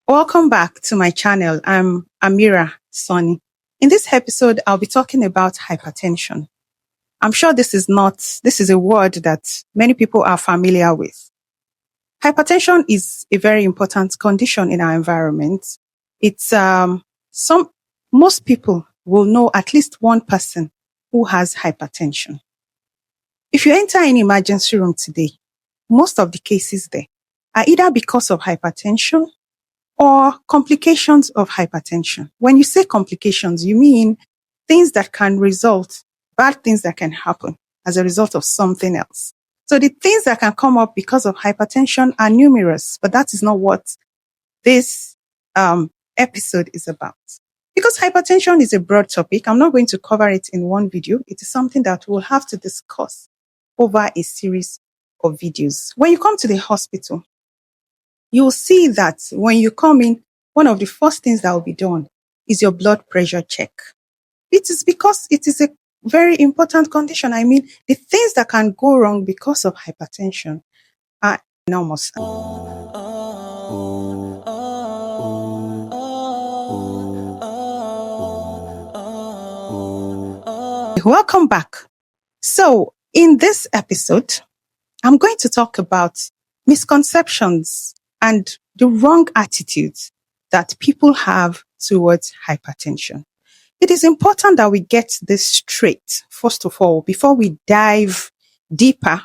Welcome back to my channel. I'm Amira Sonny. In this episode, I'll be talking about hypertension. I'm sure this is a word that many people are familiar with. Hypertension is a very important condition in our environment. It's most people will know at least one person who has hypertension. If you enter an emergency room today, most of the cases there are either because of hypertension or complications of hypertension. When you say complications, you mean things that can result, bad things that can happen as a result of something else. So the things that can come up because of hypertension are numerous, but that is not what this episode is about. Because hypertension is a broad topic, I'm not going to cover it in one video. It is something that we'll have to discuss over a series of videos. When you come to the hospital, you'll see that when you come in, one of the first things that will be done is your blood pressure check. It is because it is a very important condition. I mean, the things that can go wrong because of hypertension are enormous. Welcome back. So, in this episode, I'm going to talk about misconceptions and the wrong attitudes that people have towards hypertension. It is important that we get this straight, first of all, before we dive deeper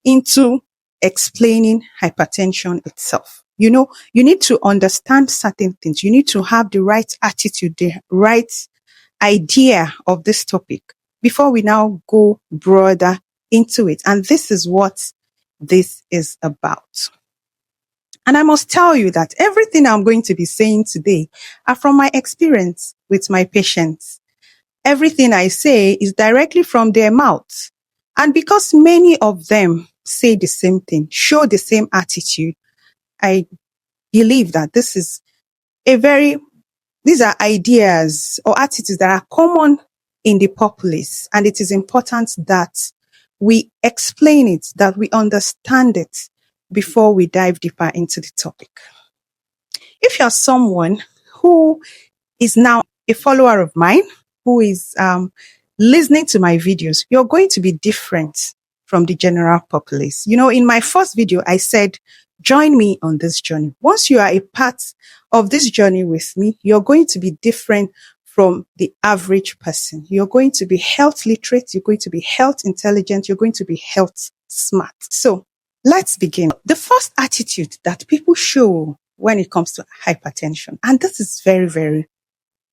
into explaining hypertension itself. You know, you need to understand certain things. You need to have the right attitude, the right idea of this topic before we now go broader into it. And this is what this is about. And I must tell you that everything I'm going to be saying today are from my experience with my patients. Everything I say is directly from their mouth. And because many of them say the same thing, show the same attitude, I believe that these are ideas or attitudes that are common in the populace. And it is important that we explain it, that we understand it before we dive deeper into the topic. If you're someone who is now a follower of mine, who is listening to my videos, you're going to be different from the general populace. You know, in my first video, I said, join me on this journey. Once you are a part of this journey with me, you're going to be different from the average person. You're going to be health literate. You're going to be health intelligent. You're going to be health smart. So let's begin. The first attitude that people show when it comes to hypertension, and this is very, very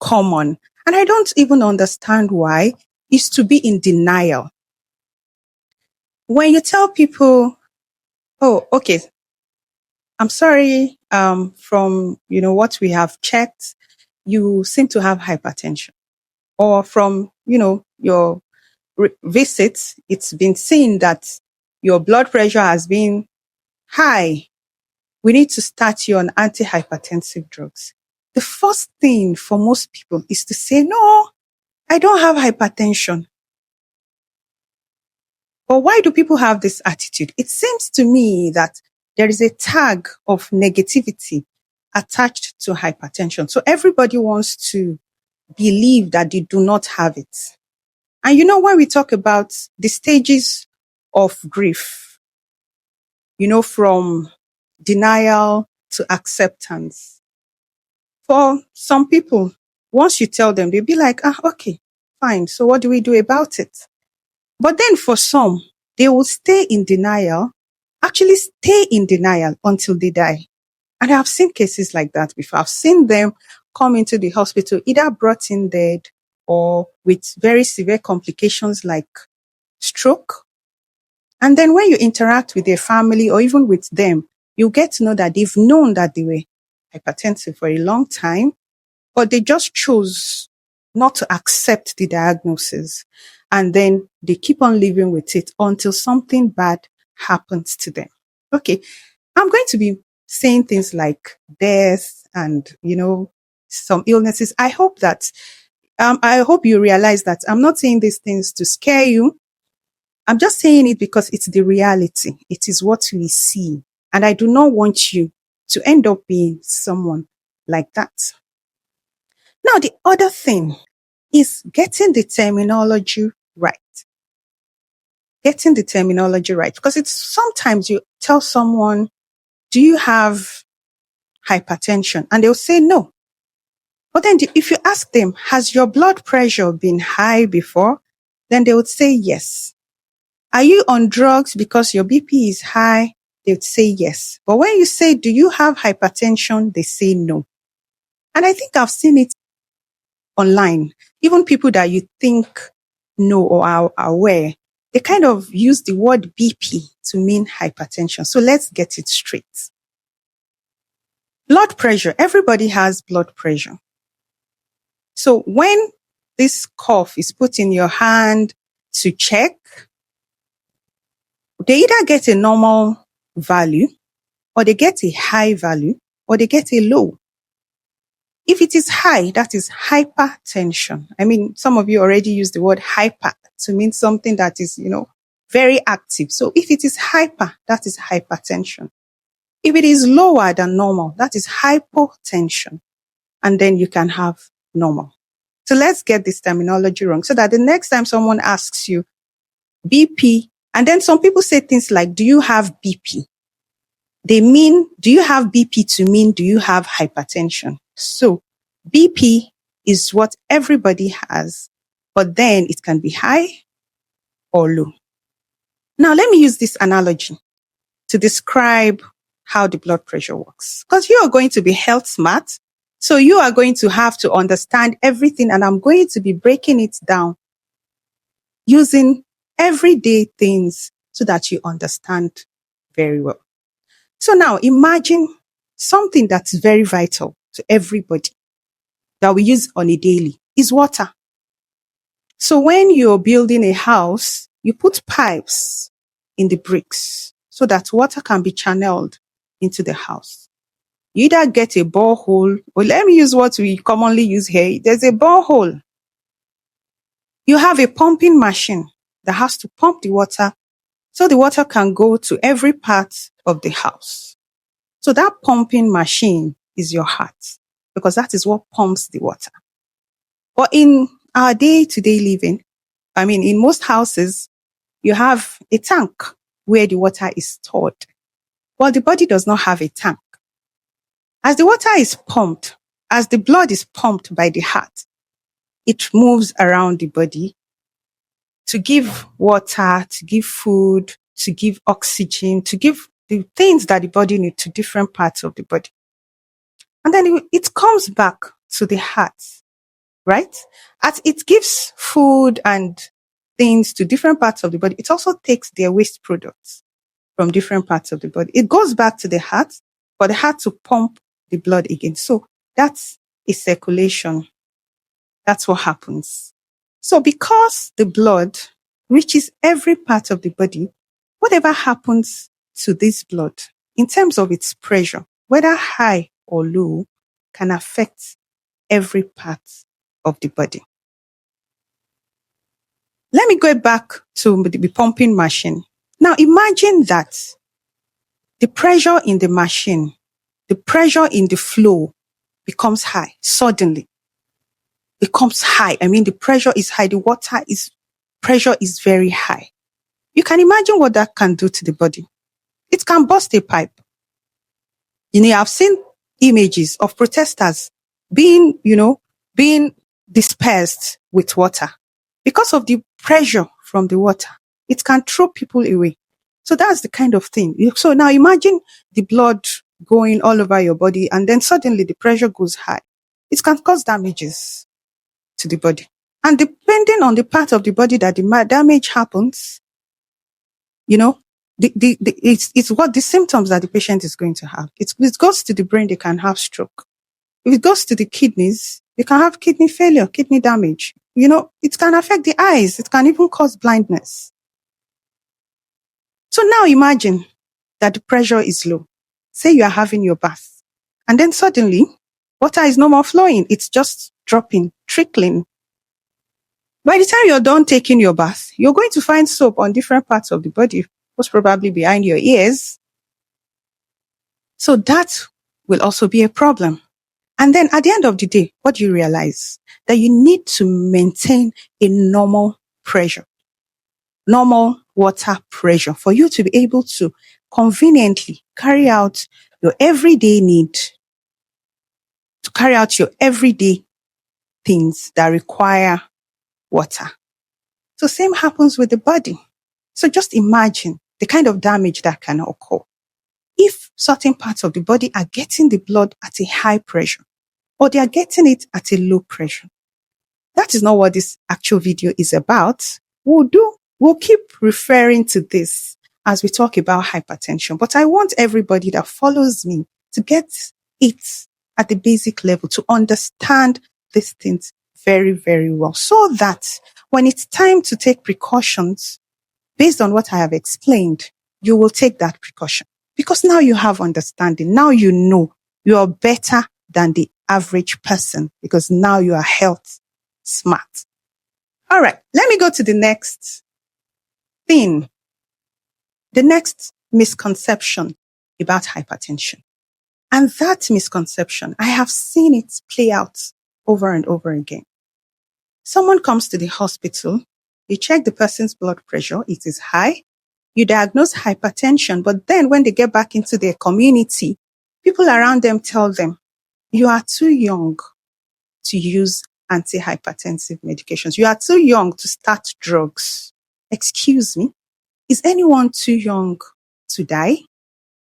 common, and I don't even understand why, is to be in denial. When you tell people, oh, okay, I'm sorry, from, what we have checked, you seem to have hypertension. Or from, your visits, it's been seen that your blood pressure has been high. We need to start you on antihypertensive drugs. The first thing for most people is to say, no, I don't have hypertension. But why do people have this attitude? It seems to me that there is a tag of negativity attached to hypertension. So everybody wants to believe that they do not have it. And when we talk about the stages of grief, from denial to acceptance, for some people, once you tell them, they'll be like, okay, fine. So what do we do about it? But then for some, they will stay in denial until they die. And I've seen cases like that before. I've seen them come into the hospital, either brought in dead or with very severe complications like stroke. And then when you interact with their family or even with them, you get to know that they've known that they were hypertensive for a long time, but they just chose not to accept the diagnosis. And then they keep on living with it until something bad happens to them. Okay, I'm going to be saying things like death and, some illnesses. I hope you realize that I'm not saying these things to scare you. I'm just saying it because it's the reality. It is what we see. And I do not want you to end up being someone like that. Now, the other thing is getting the terminology right. Getting the terminology right. Because it's sometimes you tell someone, do you have hypertension? And they'll say no. But then if you ask them, has your blood pressure been high before? Then they would say yes. Are you on drugs because your BP is high? They would say yes. But when you say, do you have hypertension? They say no. And I think I've seen it online. Even people that you think know or are aware, they kind of use the word BP to mean hypertension. So let's get it straight. Blood pressure. Everybody has blood pressure. So when this cuff is put in your hand to check, they either get a normal value, or they get a high value, or they get a low. If it is high, that is hypertension. I mean, some of you already use the word hyper to mean something that is, very active. So if it is hyper, that is hypertension. If it is lower than normal, that is hypotension. And then you can have normal. So let's get this terminology wrong so that the next time someone asks you BP, and then some people say things like, do you have BP? They mean, do you have BP to mean, do you have hypertension? So BP is what everybody has, but then it can be high or low. Now, let me use this analogy to describe how the blood pressure works. Because you are going to be health smart, so you are going to have to understand everything, and I'm going to be breaking it down using everyday things so that you understand very well. So now imagine something that's very vital to everybody that we use on a daily is water. So when you're building a house, you put pipes in the bricks so that water can be channeled into the house. You either get a borehole, or let me use what we commonly use here. There's a borehole. You have a pumping machine that has to pump the water so the water can go to every part of the house. So that pumping machine is your heart, because that is what pumps the water. But in our day-to-day living, in most houses, you have a tank where the water is stored. Well, the body does not have a tank. As the water is pumped, as the blood is pumped by the heart, it moves around the body to give water, to give food, to give oxygen, to give the things that the body needs to different parts of the body. And then it comes back to the heart, right? As it gives food and things to different parts of the body, it also takes their waste products from different parts of the body. It goes back to the heart for the heart to pump the blood again. So that's a circulation. That's what happens. So because the blood reaches every part of the body, whatever happens to this blood in terms of its pressure, whether high or low, can affect every part of the body. Let me go back to the pumping machine. Now imagine that the pressure in the machine, the pressure in the flow becomes high suddenly. Becomes high. The pressure is high. The pressure is very high. You can imagine what that can do to the body. It can burst a pipe. I've seen images of protesters being dispersed with water because of the pressure from the water. It can throw people away. So that's the kind of thing. So now imagine the blood going all over your body, and then suddenly the pressure goes high. It can cause damages to the body. And depending on the part of the body that the damage happens, it's what the symptoms that the patient is going to have. If it goes to the brain, they can have stroke. If it goes to the kidneys, they can have kidney failure, kidney damage. It can affect the eyes. It can even cause blindness. So now imagine that the pressure is low. Say you are having your bath, and then suddenly water is no more flowing. It's just dropping, trickling. By the time you're done taking your bath, you're going to find soap on different parts of the body, most probably behind your ears. So that will also be a problem. And then at the end of the day, what do you realize? That you need to maintain a normal pressure, normal water pressure for you to be able to conveniently carry out your everyday need, to carry out your everyday things that require water. So same happens with the body. So just imagine the kind of damage that can occur if certain parts of the body are getting the blood at a high pressure or they are getting it at a low pressure. That is not what this actual video is about. We'll keep referring to this as we talk about hypertension, but I want everybody that follows me to get it at the basic level, to understand these things very, very well, so that when it's time to take precautions based on what I have explained, you will take that precaution. Because now you have understanding. Now you know you are better than the average person because now you are health smart. All right, let me go to the next thing. The next misconception about hypertension. And that misconception, I have seen it play out over and over again. Someone comes to the hospital, you check the person's blood pressure, it is high, you diagnose hypertension, but then when they get back into their community, people around them tell them, you are too young to use antihypertensive medications. You are too young to start drugs. Excuse me, is anyone too young to die?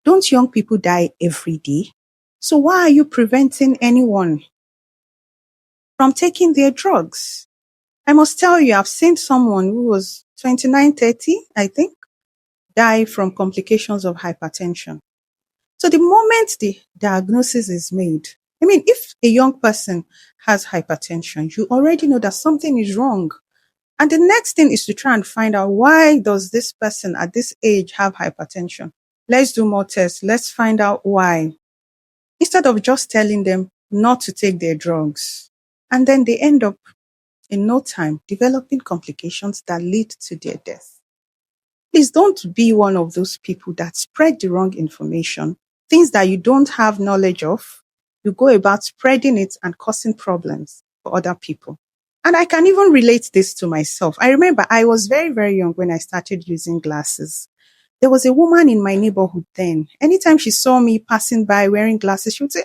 Don't young people die every day? So why are you preventing anyone from taking their drugs? I must tell you, I've seen someone who was 29, 30, I think, die from complications of hypertension. So the moment the diagnosis is made, I mean, if a young person has hypertension, you already know that something is wrong. And the next thing is to try and find out, why does this person at this age have hypertension? Let's do more tests. Let's find out why. Instead of just telling them not to take their drugs. And then they end up in no time developing complications that lead to their death. Please don't be one of those people that spread the wrong information, things that you don't have knowledge of. You go about spreading it and causing problems for other people. And I can even relate this to myself. I remember I was very, very young when I started using glasses. There was a woman in my neighborhood then. Anytime she saw me passing by wearing glasses, she would say,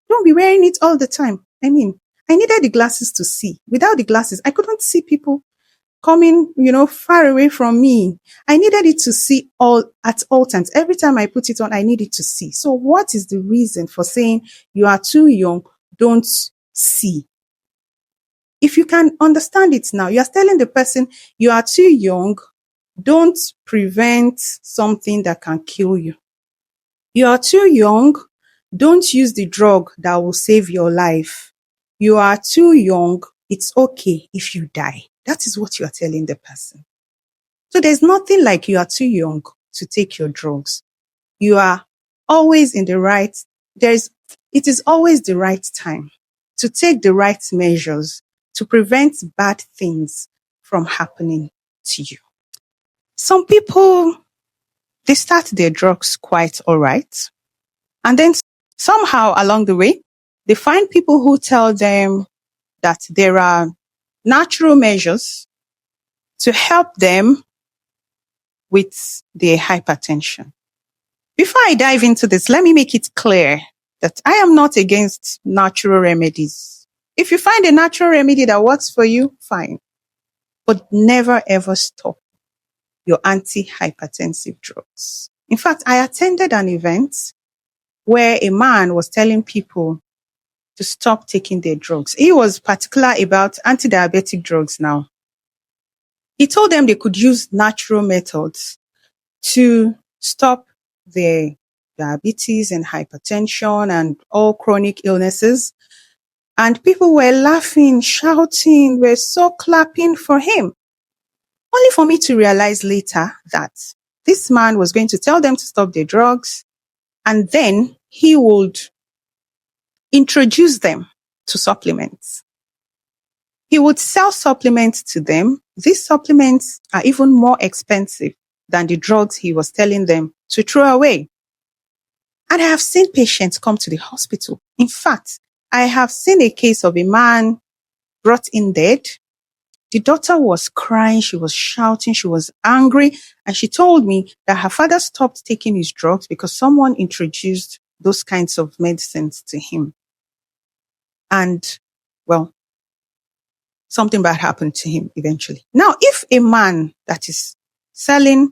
don't be wearing it all the time. I mean, I needed the glasses to see. Without the glasses, I couldn't see people coming, far away from me. I needed it to see at all times. Every time I put it on, I needed to see. So what is the reason for saying you are too young, don't see? If you can understand it now, you are telling the person you are too young, don't prevent something that can kill you. You are too young, don't use the drug that will save your life. You are too young, it's okay if you die. That is what you are telling the person. So there's nothing like you are too young to take your drugs. You are always in the right, it is always the right time to take the right measures to prevent bad things from happening to you. Some people, they start their drugs quite all right. And then somehow along the way, they find people who tell them that there are natural measures to help them with their hypertension. Before I dive into this, let me make it clear that I am not against natural remedies. If you find a natural remedy that works for you, fine. But never ever stop your antihypertensive drugs. In fact, I attended an event where a man was telling people to stop taking their drugs. He was particular about anti-diabetic drugs now. He told them they could use natural methods to stop their diabetes and hypertension and all chronic illnesses. And people were laughing, shouting, were so clapping for him. Only for me to realize later that this man was going to tell them to stop their drugs, and then he would introduce them to supplements. He would sell supplements to them. These supplements are even more expensive than the drugs he was telling them to throw away. And I have seen patients come to the hospital. In fact, I have seen a case of a man brought in dead. The daughter was crying, she was shouting, she was angry, and she told me that her father stopped taking his drugs because someone introduced those kinds of medicines to him. And, well, something bad happened to him eventually. Now, if a man that is selling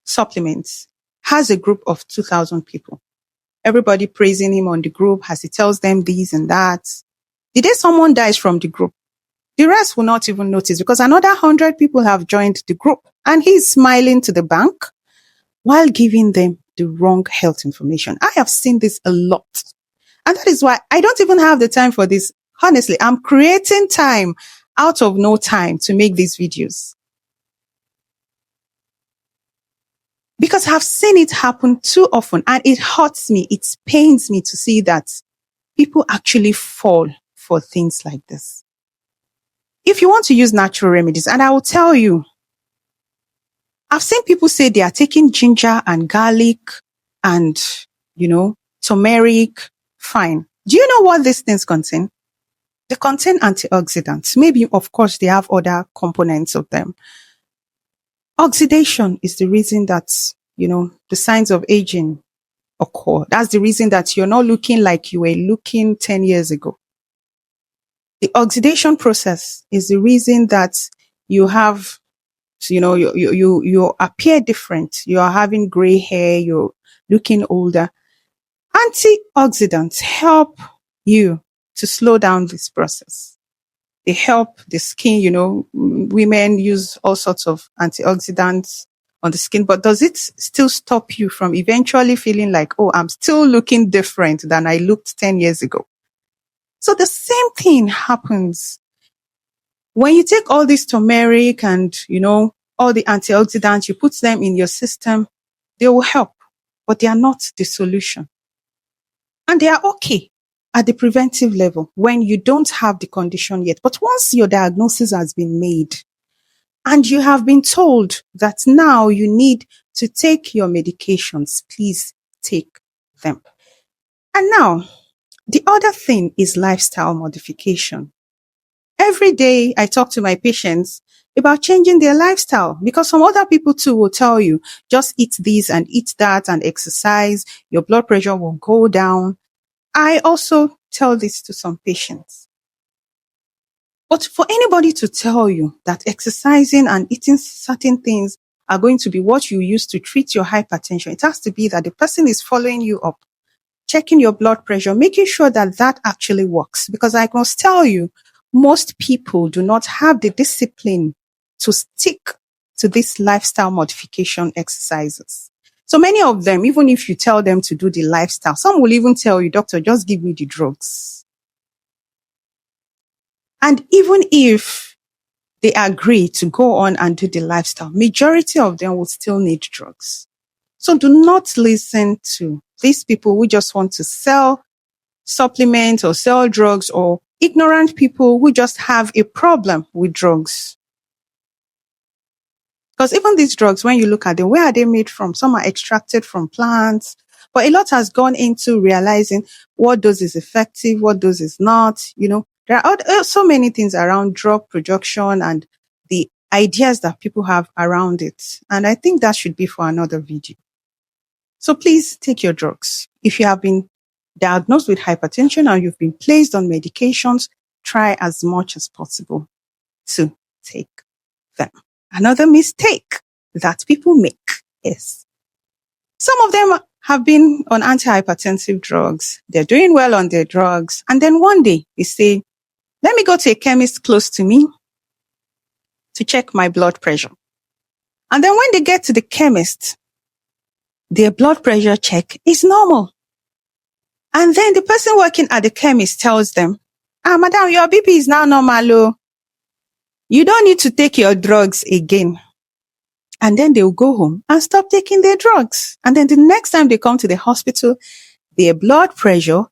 supplements has a group of 2,000 people, everybody praising him on the group as he tells them this and that, the day someone dies from the group, the rest will not even notice because another 100 people have joined the group and he's smiling to the bank while giving them the wrong health information. I have seen this a lot. And that is why I don't even have the time for this. Honestly, I'm creating time out of no time to make these videos. Because I've seen it happen too often and it hurts me. It pains me to see that people actually fall for things like this. If you want to use natural remedies, and I will tell you, I've seen people say they are taking ginger and garlic and, turmeric. Fine. Do you know what these things contain? They contain antioxidants. Maybe, of course, they have other components of them. Oxidation is the reason that, the signs of aging occur. That's the reason that you're not looking like you were looking 10 years ago. The oxidation process is the reason that you have, you appear different. You are having gray hair. You're looking older. Antioxidants help you to slow down this process. They help the skin, women use all sorts of antioxidants on the skin, but does it still stop you from eventually feeling like, oh, I'm still looking different than I looked 10 years ago? So the same thing happens when you take all this turmeric and, all the antioxidants, you put them in your system, they will help, but they are not the solution. And they are okay at the preventive level when you don't have the condition yet. But once your diagnosis has been made and you have been told that now you need to take your medications, please take them. And now, the other thing is lifestyle modification. Every day I talk to my patients about changing their lifestyle because some other people too will tell you, just eat this and eat that and exercise, your blood pressure will go down. I also tell this to some patients. But for anybody to tell you that exercising and eating certain things are going to be what you use to treat your hypertension, it has to be that the person is following you up, checking your blood pressure, making sure that that actually works. Because I must tell you, most people do not have the discipline to stick to these lifestyle modification exercises. So many of them, even if you tell them to do the lifestyle, some will even tell you, doctor, just give me the drugs. And even if they agree to go on and do the lifestyle, majority of them will still need drugs. So do not listen to these people who just want to sell supplements or sell drugs, or ignorant people who just have a problem with drugs. Because even these drugs, when you look at them, where are they made from? Some are extracted from plants, but a lot has gone into realizing what dose is effective, what dose is not. There are so many things around drug production and the ideas that people have around it. And I think that should be for another video. So please take your drugs. If you have been diagnosed with hypertension and you've been placed on medications, try as much as possible to take them. Another mistake that people make is some of them have been on antihypertensive drugs. They're doing well on their drugs. And then one day they say, let me go to a chemist close to me to check my blood pressure. And then when they get to the chemist, their blood pressure check is normal. And then the person working at the chemist tells them, madam, your BP is now normal. You don't need to take your drugs again. And then they'll go home and stop taking their drugs. And then the next time they come to the hospital, their blood pressure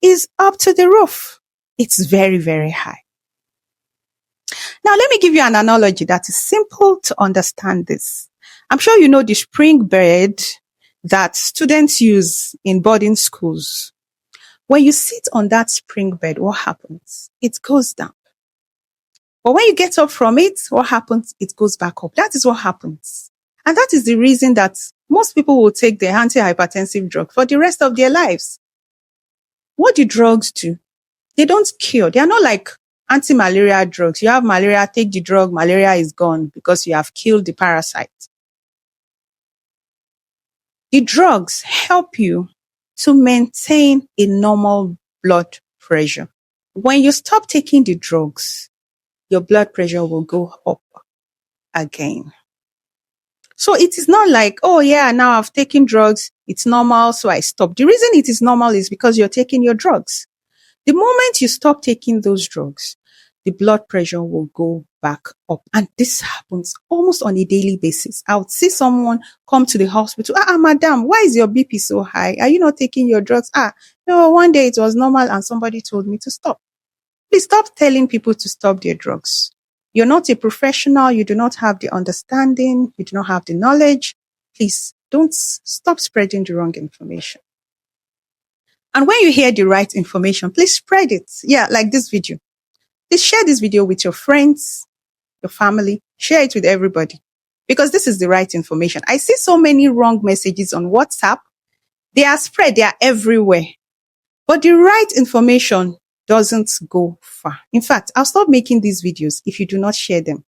is up to the roof. It's very, very high. Now, let me give you an analogy that is simple to understand this. I'm sure you know the spring bed that students use in boarding schools. When you sit on that spring bed, what happens? It goes down. But when you get up from it, what happens? It goes back up. That is what happens. And that is the reason that most people will take the antihypertensive drug for the rest of their lives. What do drugs do? They don't cure. They are not like anti-malaria drugs. You have malaria, take the drug, malaria is gone because you have killed the parasite. The drugs help you to maintain a normal blood pressure. When you stop taking the drugs, your blood pressure will go up again. So it is not like, oh yeah, now I've taken drugs, it's normal, so I stop. The reason it is normal is because you're taking your drugs. The moment you stop taking those drugs, the blood pressure will go back up. And this happens almost on a daily basis. I would see someone come to the hospital. Madam, why is your BP so high? Are you not taking your drugs? No, one day it was normal and somebody told me to stop. Please stop telling people to stop their drugs. You're not a professional. You do not have the understanding. You do not have the knowledge. Please don't stop spreading the wrong information. And when you hear the right information, please spread it. Yeah, like this video. Please share this video with your friends, your family. Share it with everybody because this is the right information. I see so many wrong messages on WhatsApp. They are spread. They are everywhere. But the right information doesn't go far. In fact, I'll stop making these videos if you do not share them.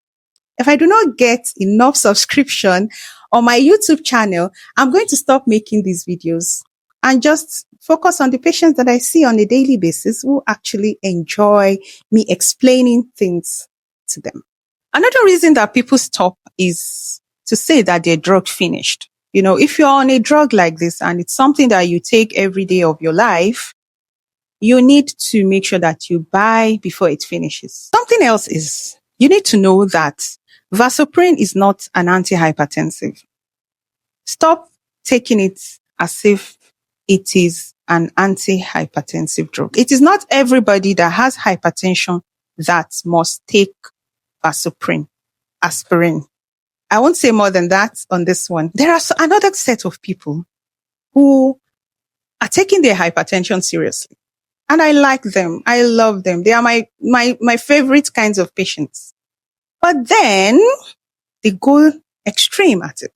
If I do not get enough subscription on my YouTube channel, I'm going to stop making these videos and just focus on the patients that I see on a daily basis who actually enjoy me explaining things to them. Another reason that people stop is to say that their drug finished. You know, if you're on a drug like this and it's something that you take every day of your life, you need to make sure that you buy before it finishes. Something else is you need to know that Vasopressin is not an antihypertensive. Stop taking it as if it is an antihypertensive drug. It is not everybody that has hypertension that must take Vasopressin, aspirin. I won't say more than that on this one. There are another set of people who are taking their hypertension seriously. And I like them. I love them. They are my favorite kinds of patients. But then they go extreme at it.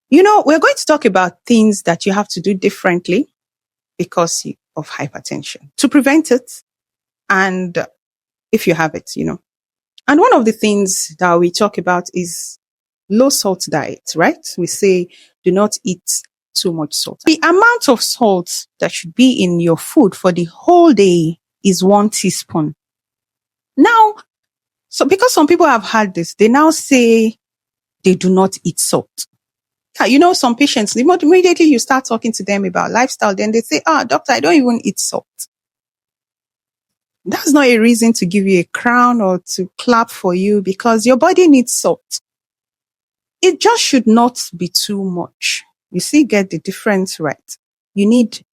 You know, we're going to talk about things that you have to do differently because of hypertension to prevent it. And if you have it, you know. And one of the things that we talk about is low salt diet, right? We say do not eat too much salt. The amount of salt that should be in your food for the whole day is 1 teaspoon. Now, so because some people have had this, they now say they do not eat salt. You know, some patients, immediately you start talking to them about lifestyle, then they say, doctor, I don't even eat salt. That's not a reason to give you a crown or to clap for you because your body needs salt. It just should not be too much. You see, get the difference right. You need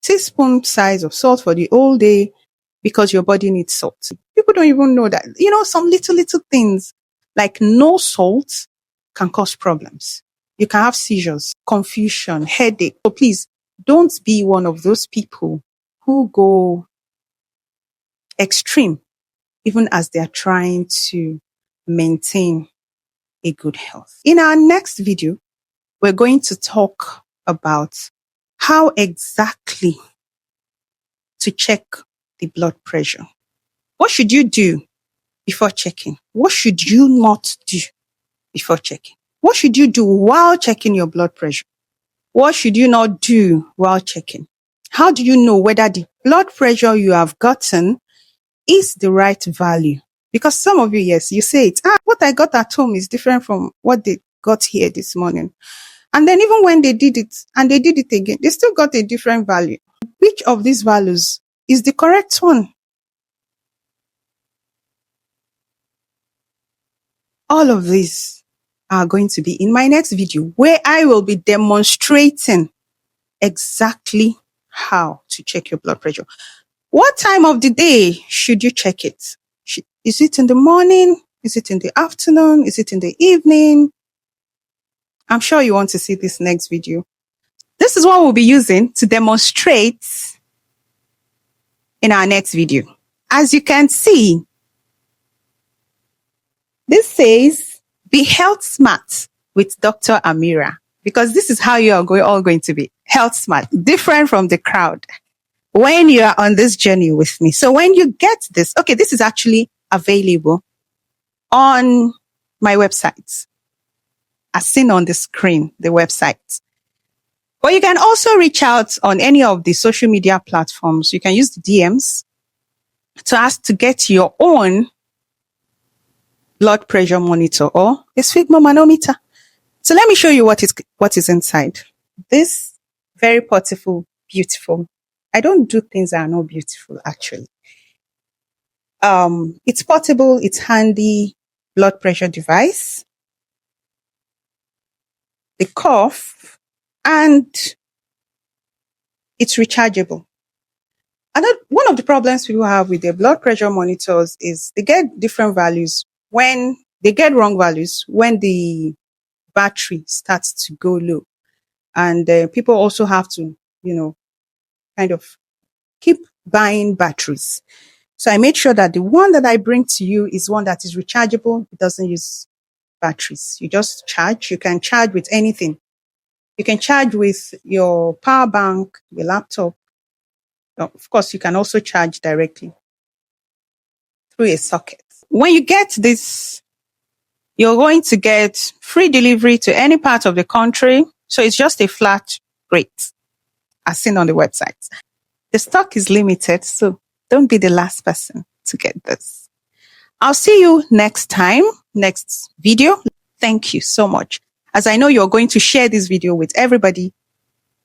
teaspoon size of salt for the whole day because your body needs salt. People don't even know that. You know, some little things like no salt can cause problems. You can have seizures, confusion, headache. So please don't be one of those people who go extreme even as they're trying to maintain a good health. In our next video, we're going to talk about how exactly to check the blood pressure. What should you do before checking? What should you not do before checking? What should you do while checking your blood pressure? What should you not do while checking? How do you know whether the blood pressure you have gotten is the right value? Because some of you, yes, you say it. What I got at home is different from what they got here this morning. And then even when they did it and they did it again, they still got a different value. Which of these values is the correct one? All of these are going to be in my next video where I will be demonstrating exactly how to check your blood pressure. What time of the day should you check it? Is it in the morning? Is it in the afternoon? Is it in the evening? I'm sure you want to see this next video. This is what we'll be using to demonstrate in our next video. As you can see, this says, be health smart with Dr. Amira, because this is how you are all going to be health smart, different from the crowd when you are on this journey with me. So when you get this, okay, this is actually available on my website, as seen on the screen, the website. But you can also reach out on any of the social media platforms. You can use the DMs to ask to get your own blood pressure monitor or a sphygmo manometer. So let me show you what is inside. This very portable, beautiful. I don't do things that are not beautiful, actually. It's portable, it's handy blood pressure device, the cuff, and it's rechargeable. One of the problems people have with their blood pressure monitors is they get different values when they get wrong values when the battery starts to go low. And people also have to, kind of keep buying batteries. So I made sure that the one that I bring to you is one that is rechargeable. It doesn't use batteries. You just charge. You can charge with anything. You can charge with your power bank, your laptop. Of course, you can also charge directly through a socket. When you get this, you're going to get free delivery to any part of the country. So it's just a flat rate, as seen on the website. The stock is limited, so don't be the last person to get this. I'll see you next time, next video. Thank you so much. As I know you're going to share this video with everybody,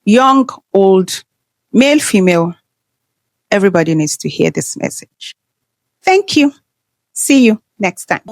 young, old, male, female. Everybody needs to hear this message. Thank you. See you next time.